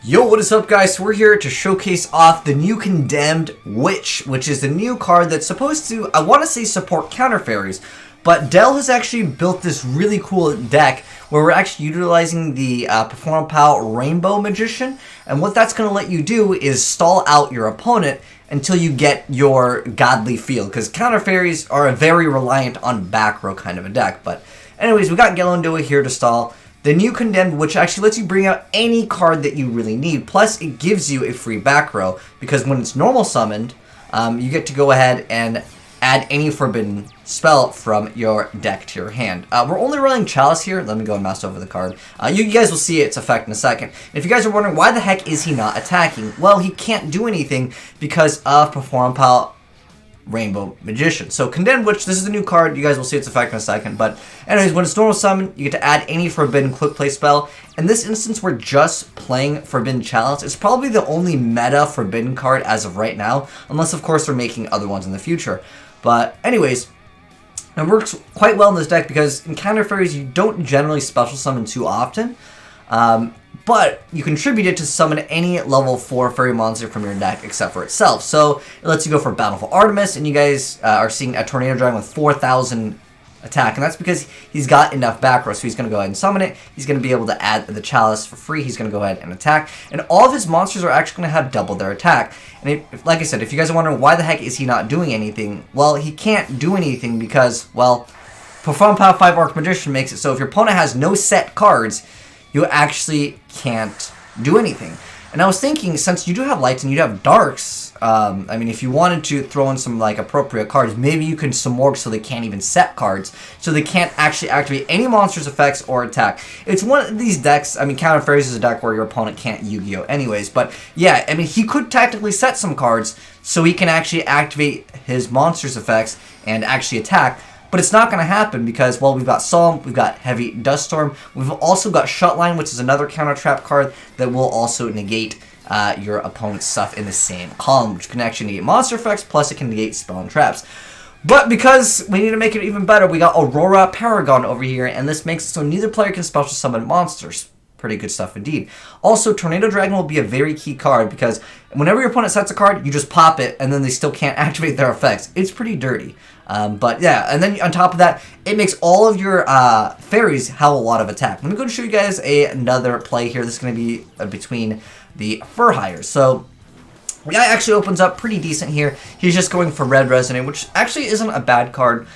Yo, what is up, guys? So we're here to showcase off the new Condemned Witch, which is the new card that's supposed to, I want to say, support counter fairies. But Dell has actually built this really cool deck where we're actually utilizing the Perform Pal Rainbow Magician. And what that's going to let you do is stall out your opponent until you get your godly field. Because counter fairies are a very reliant on back row kind of a deck. But anyways, we got Gelondua here to stall. The new Condemned, which actually lets you bring out any card that you really need. Plus, it gives you a free back row, because when it's normal summoned, you get to go ahead and add any forbidden spell from your deck to your hand. We're only running Chalice here. Let me go and mouse over the card. You guys will see its effect in a second. And if you guys are wondering, why the heck is he not attacking? Well, he can't do anything because of Perform Pal Rainbow Magician. So Condemned Witch, this is a new card. You guys will see its effect in a second. But anyways, when it's normal summon, you get to add any forbidden quick play spell. In this instance, we're just playing Forbidden Chalice. It's probably the only meta forbidden card as of right now, unless of course they're making other ones in the future. But anyways, it works quite well in this deck because in counter fairies you don't generally special summon too often. But you contribute it to summon any level 4 fairy monster from your deck except for itself. So it lets you go for Battle for Artemis, and you guys are seeing a Tornado Dragon with 4,000 attack, and that's because he's got enough back row. So he's going to go ahead and summon it. He's going to be able to add the Chalice for free. He's going to go ahead and attack, and all of his monsters are actually going to have double their attack. And like I said, if you guys are wondering why the heck is he not doing anything, well, he can't do anything because, well, Perform Pal 5 Arc Magician makes it so if your opponent has no set cards, you actually can't do anything. And I was thinking, since you do have lights and you do have darks, I mean, if you wanted to throw in some like appropriate cards, maybe you can Samorg so they can't even set cards, so they can't actually activate any monster's effects or attack. It's one of these decks. I mean, Counter Fairies is a deck where your opponent can't Yu-Gi-Oh anyways, but yeah, I mean, he could technically set some cards so he can actually activate his monster's effects and actually attack. But it's not going to happen because, well, we've got Psalm, we've got Heavy Dust Storm, we've also got Shutline, which is another counter trap card that will also negate your opponent's stuff in the same column, which can actually negate monster effects, plus it can negate spell and traps. But because we need to make it even better, we got Aurora Paragon over here, and this makes it so neither player can special summon monsters. Pretty good stuff indeed. Also, Tornado Dragon will be a very key card because whenever your opponent sets a card, you just pop it, and then they still can't activate their effects. It's pretty dirty. But yeah, and then on top of that, it makes all of your fairies have a lot of attack. Let me go and show you guys another play here. This is going to be between the Fur Hires. So the guy actually opens up pretty decent here. He's just going for Red Resonate, which actually isn't a bad card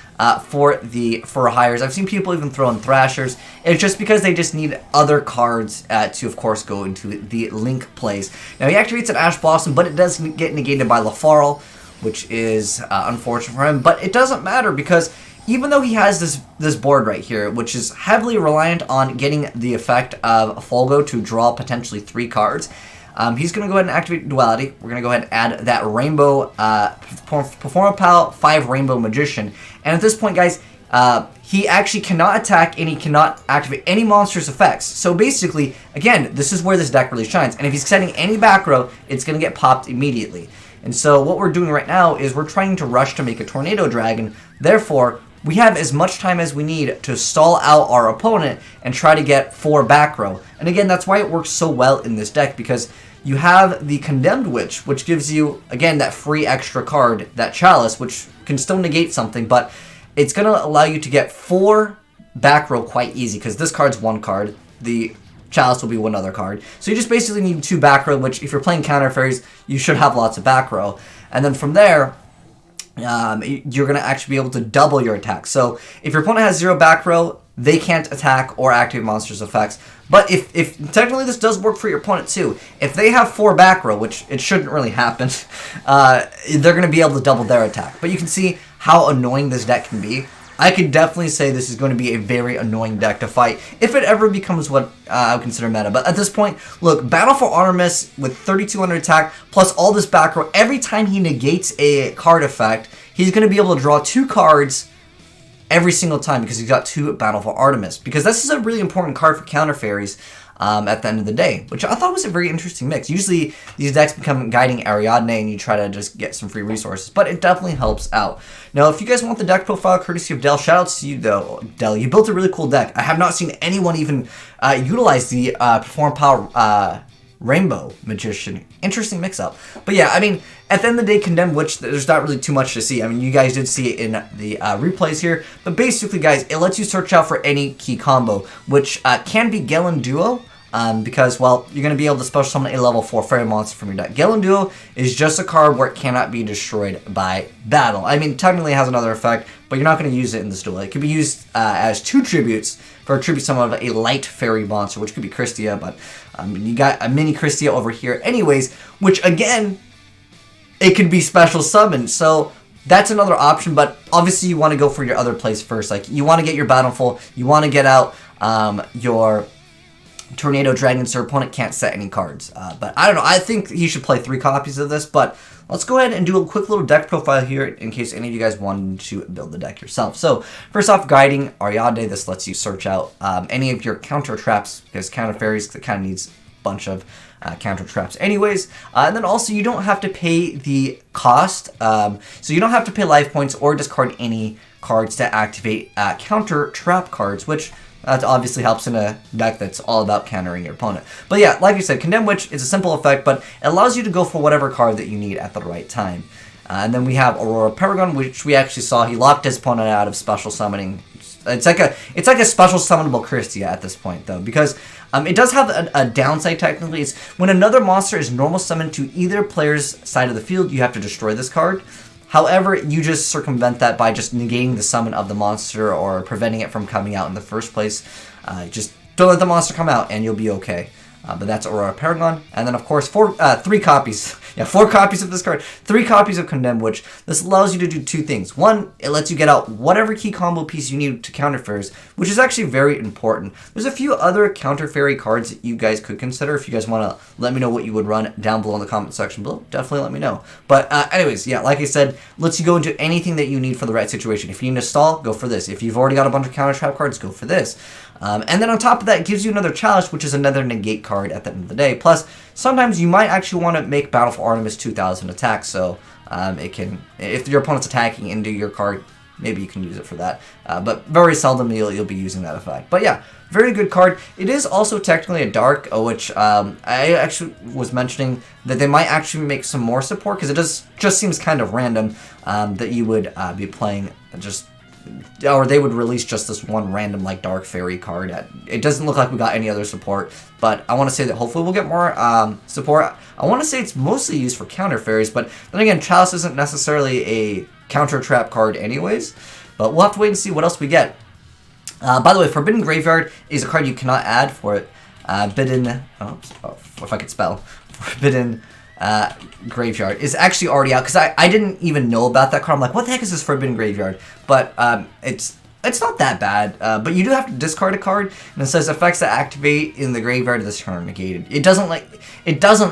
for the Fur Hires. I've seen people even throw in Thrashers. It's just because they just need other cards to, of course, go into the Link plays. Now, he activates an Ash Blossom, but it does get negated by Lafarl, which is unfortunate for him. But it doesn't matter because even though he has this board right here, which is heavily reliant on getting the effect of Folgo to draw potentially 3 cards, he's going to go ahead and activate Duality. We're going to go ahead and add that Rainbow, Perform Pal 5 Rainbow Magician. And at this point, guys, he actually cannot attack and he cannot activate any monster's effects. So basically, again, this is where this deck really shines. And if he's setting any back row, it's going to get popped immediately. And so what we're doing right now is we're trying to rush to make a Tornado Dragon. Therefore, we have as much time as we need to stall out our opponent and try to get 4 back row. And again, that's why it works so well in this deck, because you have the Condemned Witch, which gives you, again, that free extra card, that Chalice, which can still negate something, but it's going to allow you to get 4 back row quite easy, because this card's 1 card. The Chalice will be 1 other card. So you just basically need 2 back row, which if you're playing counter fairies, you should have lots of back row. And then from there, you're going to actually be able to double your attack. So if your opponent has 0 back row, they can't attack or activate monsters' effects. But if technically this does work for your opponent too, if they have 4 back row, which it shouldn't really happen, they're going to be able to double their attack. But you can see how annoying this deck can be. I could definitely say this is going to be a very annoying deck to fight if it ever becomes what I would consider meta. But at this point, look, Battle for Artemis with 3,200 attack plus all this back row, every time he negates a card effect, he's going to be able to draw 2 cards every single time because he's got 2 Battle for Artemis. Because this is a really important card for counter fairies at the end of the day, which I thought was a very interesting mix. Usually these decks become Guiding Ariadne and you try to just get some free resources, but it definitely helps out. Now, if you guys want the deck profile courtesy of Dell, shoutouts to you though, Dell. You built a really cool deck. I have not seen anyone even utilize the Perform Pal Rainbow Magician. Interesting mix-up. But yeah, I mean, at the end of the day, Condemned Witch, there's not really too much to see. I mean, you guys did see it in the replays here. But basically, guys, it lets you search out for any key combo, which can be Galen Duo. Because, well, you're going to be able to special summon a level 4 fairy monster from your deck. Galen Duo is just a card where it cannot be destroyed by battle. I mean, technically it has another effect, but you're not going to use it in this duel. It could be used as 2 tributes for a tribute summon of a light fairy monster, which could be Christia, but you got a mini Christia over here anyways, which, again, it could be special summoned. So that's another option, but obviously you want to go for your other plays first. Like, you want to get your battle full, you want to get out your Tornado Dragon so your opponent can't set any cards. But I don't know, I think he should play 3 copies of this, but let's go ahead and do a quick little deck profile here in case any of you guys wanted to build the deck yourself. So first off, Guiding Ariadne. This lets you search out any of your counter traps, because counter fairies kind of needs a bunch of counter traps anyways. And then also you don't have to pay the cost, so you don't have to pay life points or discard any cards to activate counter trap cards, which that obviously helps in a deck that's all about countering your opponent. But yeah, like I said, Condemned Witch is a simple effect, but it allows you to go for whatever card that you need at the right time. And then we have Aurora Paragon, which we actually saw. He locked his opponent out of special summoning. It's like a special summonable Christia at this point, though, because it does have a downside technically. It's when another monster is normal summoned to either player's side of the field, you have to destroy this card. However, you just circumvent that by just negating the summon of the monster or preventing it from coming out in the first place. Just don't let the monster come out and you'll be okay. But that's Aurora Paragon. And then, of course, 3 copies. Yeah, 4 copies of this card. 3 copies of Condemned Witch. This allows you to do 2 things. One, it lets you get out whatever key combo piece you need to counter fairies, which is actually very important. There's a few other counter fairy cards that you guys could consider. If you guys want to let me know what you would run down below in the comment section below, definitely let me know. But anyways, yeah, like I said, lets you go into anything that you need for the right situation. If you need to stall, go for this. If you've already got a bunch of counter trap cards, go for this. And then on top of that, it gives you another challenge, which is another negate card at the end of the day. Plus, sometimes you might actually want to make Battle for Artemis 2000 attack, so it can, if your opponent's attacking into your card, maybe you can use it for that. But very seldom you'll be using that effect. But yeah, very good card. It is also technically a dark, which I actually was mentioning that they might actually make some more support, because it just seems kind of random that you would be playing just, or they would release just this one random like dark fairy card. It doesn't look like we got any other support, but I want to say that hopefully we'll get more support. I want to say it's mostly used for counter fairies, but then again, Chalice isn't necessarily a counter trap card anyways, but we'll have to wait and see what else we get. By the way, Forbidden Graveyard is a card you cannot add for it. If I could spell. Forbidden Graveyard is actually already out, because I didn't even know about that card. I'm like, what the heck is this Forbidden Graveyard? But it's not that bad, but you do have to discard a card, and it says effects that activate in the graveyard of this turn are negated. It doesn't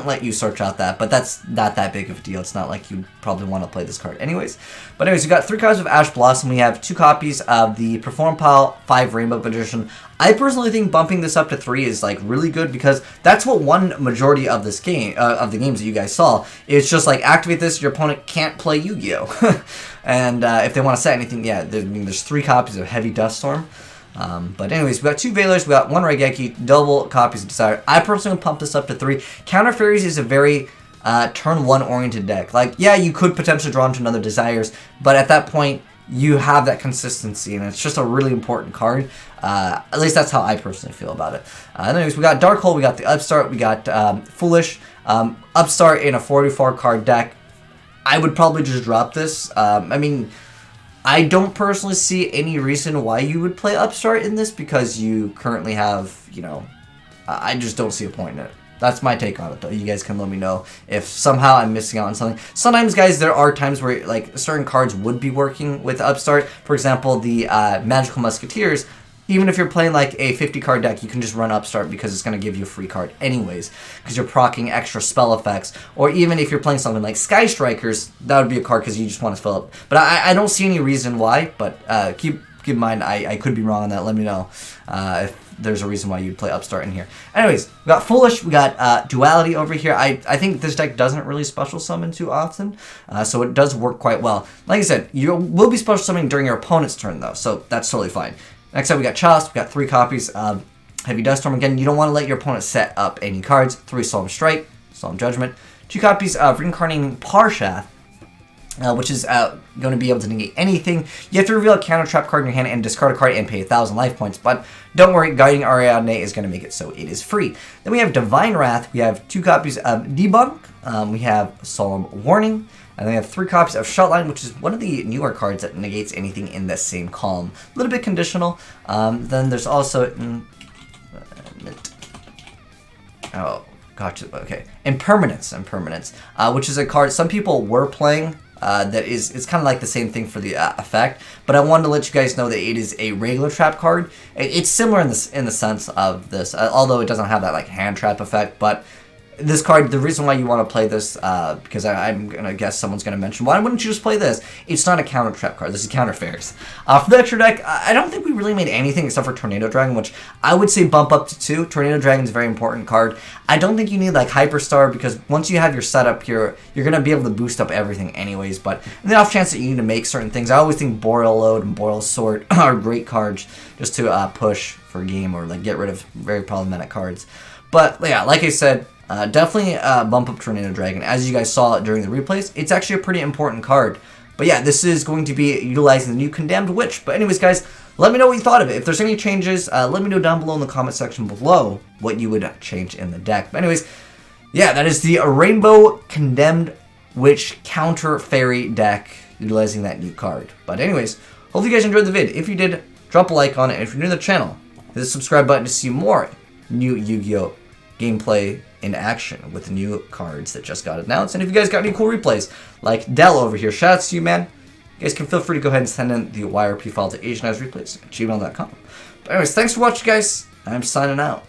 let you search out that, but that's not that big of a deal. It's not like you probably want to play this card anyways. But anyways, we got 3 copies of Ash Blossom. We have 2 copies of the Perform Pile 5 Rainbow Magician. I personally think bumping this up to 3 is like really good, because that's what one majority of this game, of the games that you guys saw. It's just like activate this, your opponent can't play Yu-Gi-Oh. And if they want to set anything, yeah, there's 3 copies of Heavy Dust Storm. But anyways, we got 2 Veilers, we got 1 Raigeki, double copies of Desire. I personally would pump this up to 3. Counter Fairies is a very turn 1 oriented deck. Like, yeah, you could potentially draw into another Desires, but at that point, you have that consistency, and it's just a really important card. At least that's how I personally feel about it. Anyways, we got Dark Hole, we got the Upstart, we got Foolish. Upstart in a 44 card deck, I would probably just drop this. I mean, I don't personally see any reason why you would play Upstart in this, because you currently have, you know, I just don't see a point in it. That's my take on it, though. You guys can let me know if somehow I'm missing out on something. Sometimes, guys, there are times where like certain cards would be working with Upstart. For example, the Magical Musketeers. Even if you're playing like a 50-card deck, you can just run Upstart because it's going to give you a free card anyways, because you're proccing extra spell effects. Or even if you're playing something like Sky Strikers, that would be a card because you just want to fill up. But I don't see any reason why, but keep in mind, I could be wrong on that. Let me know if there's a reason why you'd play Upstart in here. Anyways, we got Foolish, we got Duality over here. I think this deck doesn't really special summon too often, so it does work quite well. Like I said, you will be special summoning during your opponent's turn, though, so that's totally fine. Next up, we got Chalice. We got 3 copies. Heavy Duststorm, again, you don't want to let your opponent set up any cards. 3 Solemn Strike, Solemn Judgment. 2 copies of Reincarnating Parshath, which is going to be able to negate anything. You have to reveal a counter trap card in your hand and discard a card and pay 1,000 life points. But don't worry, Guiding Ariadne is going to make it so it is free. Then we have Divine Wrath. We have 2 copies of Debunk. We have Solemn Warning. And then we have 3 copies of Shotline, which is one of the newer cards that negates anything in the same column. A little bit conditional. Then there's also... oh, gotcha. Okay. Impermanence, which is a card some people were playing. That is, it's kind of like the same thing for the effect, but I wanted to let you guys know that it is a regular trap card. It's similar in the sense of this, although it doesn't have that like hand trap effect. But this card, the reason why you want to play this, because I'm gonna guess someone's gonna mention, why wouldn't you just play this? It's not a counter trap card. This is counter fairies. For the extra deck, I don't think we really made anything except for Tornado Dragon, which I would say bump up to 2. Tornado Dragon is a very important card. I don't think you need like Hyperstar, because once you have your setup here, you're gonna be able to boost up everything anyways. But in the off chance that you need to make certain things, I always think Boreal Load and Boreal Sword are great cards just to push for a game or like get rid of very problematic cards. But yeah, like I said, definitely bump up Tornado Dragon. As you guys saw during the replays, it's actually a pretty important card. But yeah, this is going to be utilizing the new Condemned Witch. But anyways, guys, let me know what you thought of it. If there's any changes, let me know down below in the comment section below what you would change in the deck. But anyways, yeah, that is the Rainbow Condemned Witch Counter Fairy deck utilizing that new card. But anyways, hopefully you guys enjoyed the vid. If you did, drop a like on it. And if you're new to the channel, hit the subscribe button to see more new Yu-Gi-Oh! Gameplay in action with new cards that just got announced. And if you guys got any cool replays, like Dell over here, shout out to you, man. You guys can feel free to go ahead and send in the YRP file to AzneyesReplays@gmail.com. But anyways, thanks for watching, guys. I'm signing out.